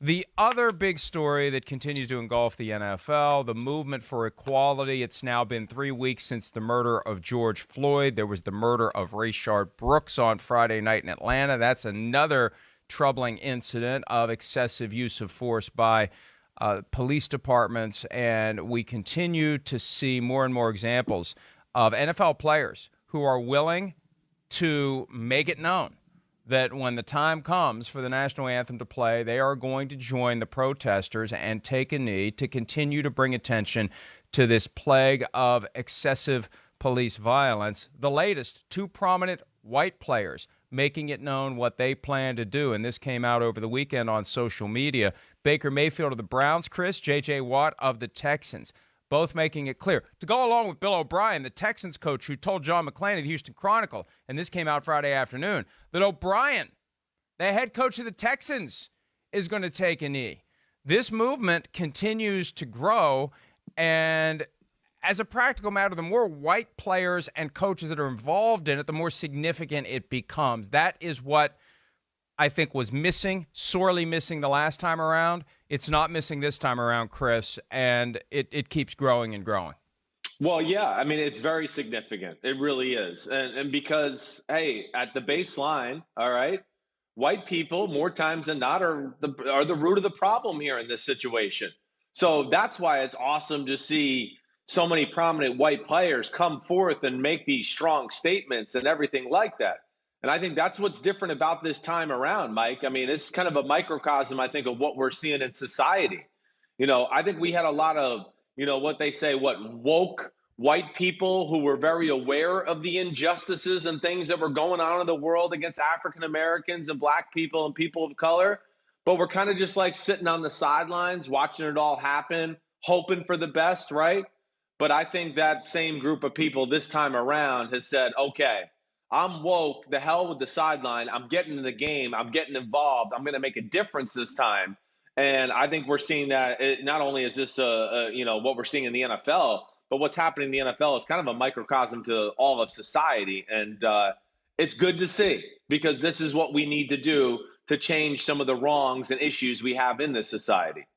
The other big story that continues to engulf the NFL, the movement for equality. It's now been 3 weeks since the murder of George Floyd. There was the murder of Rayshard Brooks on Friday night in Atlanta. That's another troubling incident of excessive use of force by police departments. And we continue to see more and more examples of NFL players who are willing to make it known that when the time comes for the national anthem to play, they are going to join the protesters and take a knee to continue to bring attention to this plague of excessive police violence. The latest, two prominent white players making it known what they plan to do, and this came out over the weekend on social media. Baker Mayfield of the Browns, Chris, J.J. Watt of the Texans, both making it clear. To go along with Bill O'Brien, the Texans coach who told John McClain of the Houston Chronicle, and this came out Friday afternoon, that O'Brien, the head coach of the Texans, is going to take a knee. This movement continues to grow, and as a practical matter, the more white players and coaches that are involved in it, the more significant it becomes. That is what I think was missing, sorely missing the last time around. It's not missing this time around, Chris, and it keeps growing and growing. Well, yeah, I mean, it's very significant. It really is. And because, hey, at the baseline, all right, white people more times than not are the root of the problem here in this situation. So that's why it's awesome to see so many prominent white players come forth and make these strong statements and everything like that. And I think that's what's different about this time around, Mike. I mean, it's kind of a microcosm, I think, of what we're seeing in society. I think we had a lot of, what they say, woke white people who were very aware of the injustices and things that were going on in the world against African Americans and black people and people of color. But we're kind of just like sitting on the sidelines, watching it all happen, hoping for the best, right? But I think that same group of people this time around has said, okay, I'm woke, the hell with the sideline. I'm getting in the game. I'm getting involved. I'm going to make a difference this time. And I think we're seeing that not only is this, what we're seeing in the NFL, but what's happening in the NFL is kind of a microcosm to all of society. And it's good to see, because this is what we need to do to change some of the wrongs and issues we have in this society.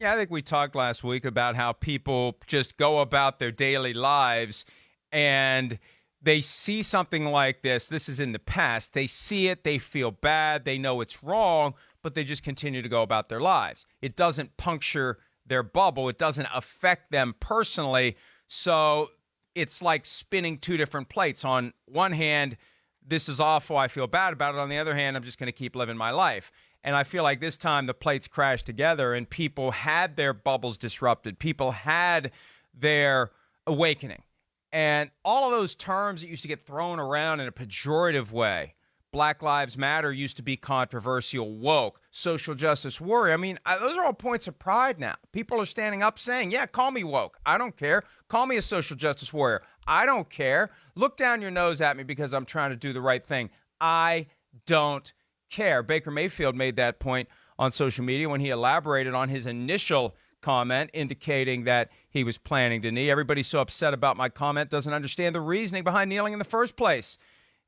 Yeah, I think we talked last week about how people just go about their daily lives and they see something like this. This is in the past. They see it. They feel bad. They know it's wrong, but they just continue to go about their lives. It doesn't puncture their bubble. It doesn't affect them personally. So it's like spinning two different plates. On one hand, this is awful. I feel bad about it. On the other hand, I'm just going to keep living my life. And I feel like this time the plates crashed together and people had their bubbles disrupted. People had their awakening. And all of those terms that used to get thrown around in a pejorative way, Black Lives Matter used to be controversial, woke, social justice warrior. I mean, those are all points of pride now. People are standing up saying, yeah, call me woke. I don't care. Call me a social justice warrior. I don't care. Look down your nose at me because I'm trying to do the right thing. I don't care. Baker Mayfield made that point on social media when he elaborated on his initial comment indicating that he was planning to knee. Everybody's so upset about my comment, doesn't understand the reasoning behind kneeling in the first place.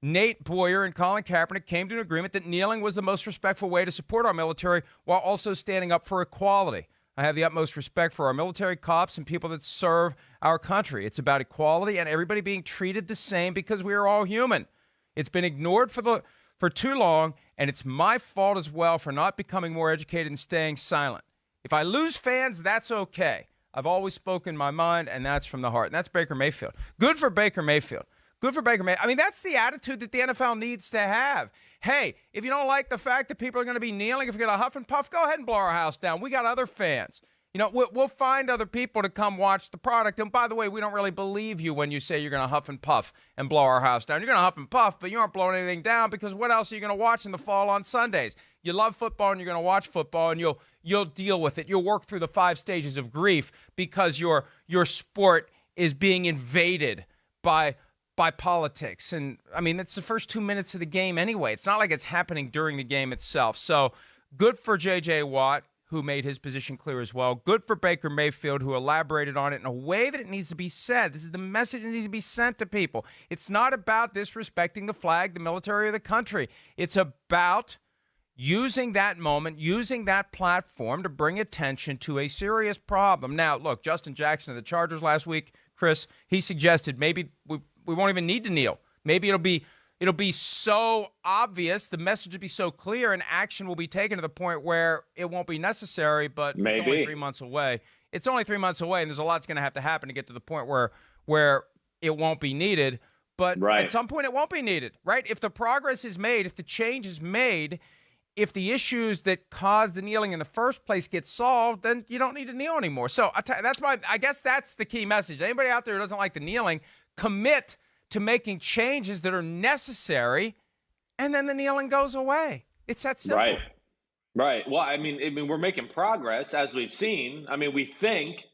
Nate Boyer and Colin Kaepernick came to an agreement that kneeling was the most respectful way to support our military while also standing up for equality. I have the utmost respect for our military, cops, and people that serve our country. It's about equality and everybody being treated the same because we are all human. It's been ignored for too long, and it's my fault as well for not becoming more educated and staying silent. If I lose fans, that's okay. I've always spoken my mind, and that's from the heart. And that's Baker Mayfield. Good for Baker Mayfield. Good for Baker Mayfield. I mean, that's the attitude that the NFL needs to have. Hey, if you don't like the fact that people are going to be kneeling, if you're going to huff and puff, go ahead and blow our house down. We got other fans. We'll find other people to come watch the product. And by the way, we don't really believe you when you say you're going to huff and puff and blow our house down. You're going to huff and puff, but you aren't blowing anything down because what else are you going to watch in the fall on Sundays? You love football and you're going to watch football and you'll deal with it. You'll work through the 5 stages of grief because your sport is being invaded by politics. And, I mean, it's the first 2 minutes of the game anyway. It's not like it's happening during the game itself. So good for J.J. Watt, who made his position clear as well. Good for Baker Mayfield, who elaborated on it in a way that it needs to be said. This is the message that needs to be sent to people. It's not about disrespecting the flag, the military, or the country. It's about using that moment, using that platform to bring attention to a serious problem. Now, look, Justin Jackson of the Chargers last week, Chris, he suggested maybe we won't even need to kneel. Maybe it'll be so obvious, the message will be so clear, and action will be taken to the point where it won't be necessary, but Maybe. It's only 3 months away. It's only 3 months away, and there's a lot's going to have to happen to get to the point where it won't be needed. But right. At some point, it won't be needed, right? If the progress is made, if the change is made, if the issues that caused the kneeling in the first place get solved, then you don't need to kneel anymore. So I guess that's the key message. Anybody out there who doesn't like the kneeling, commit to making changes that are necessary, and then the kneeling goes away. It's that simple. Right. Right. Well, I mean, we're making progress, as we've seen. I mean, we think,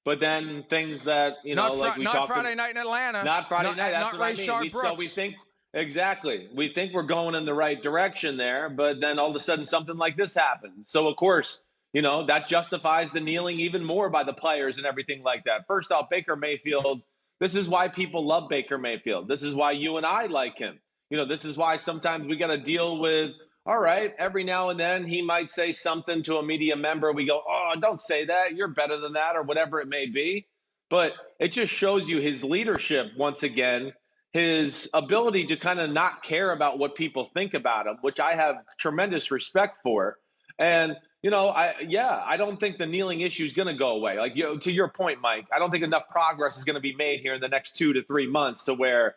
but then things that, like we talked not Friday night in Atlanta. Not Friday night. That's not what I mean. So we think, exactly. We think we're going in the right direction there, but then all of a sudden something like this happens. So, of course, that justifies the kneeling even more by the players and everything like that. First off, Baker Mayfield, this is why people love Baker Mayfield. This is why you and I like him. This is why sometimes we got to deal with, all right, every now and then he might say something to a media member. We go, oh, don't say that. You're better than that, or whatever it may be. But it just shows you his leadership once again, his ability to kind of not care about what people think about him, which I have tremendous respect for. And, I don't think the kneeling issue is going to go away. Like, to your point, Mike, I don't think enough progress is going to be made here in the next 2 to 3 months to where,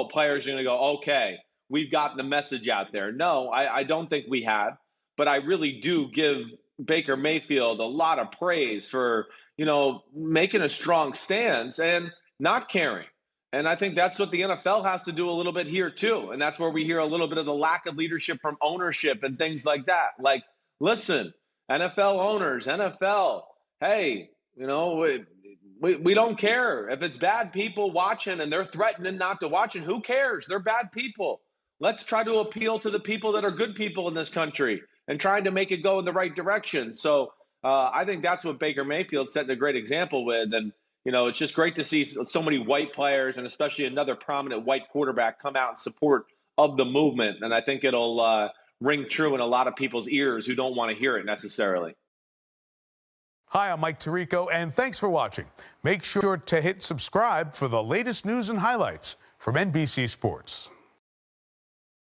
players are going to go, okay, we've gotten the message out there. No, I don't think we have. But I really do give Baker Mayfield a lot of praise for, making a strong stance and not caring. And I think that's what the NFL has to do a little bit here, too. And that's where we hear a little bit of the lack of leadership from ownership and things like that. Like, listen, NFL owners, NFL, hey, we don't care. If it's bad people watching and they're threatening not to watch it, who cares? They're bad people. Let's try to appeal to the people that are good people in this country and trying to make it go in the right direction. So I think that's what Baker Mayfield set a great example with. And, it's just great to see so many white players and especially another prominent white quarterback come out in support of the movement. And I think it'll ring true in a lot of people's ears who don't want to hear it necessarily. Hi, I'm Mike Tirico, and thanks for watching. Make sure to hit subscribe for the latest news and highlights from NBC Sports.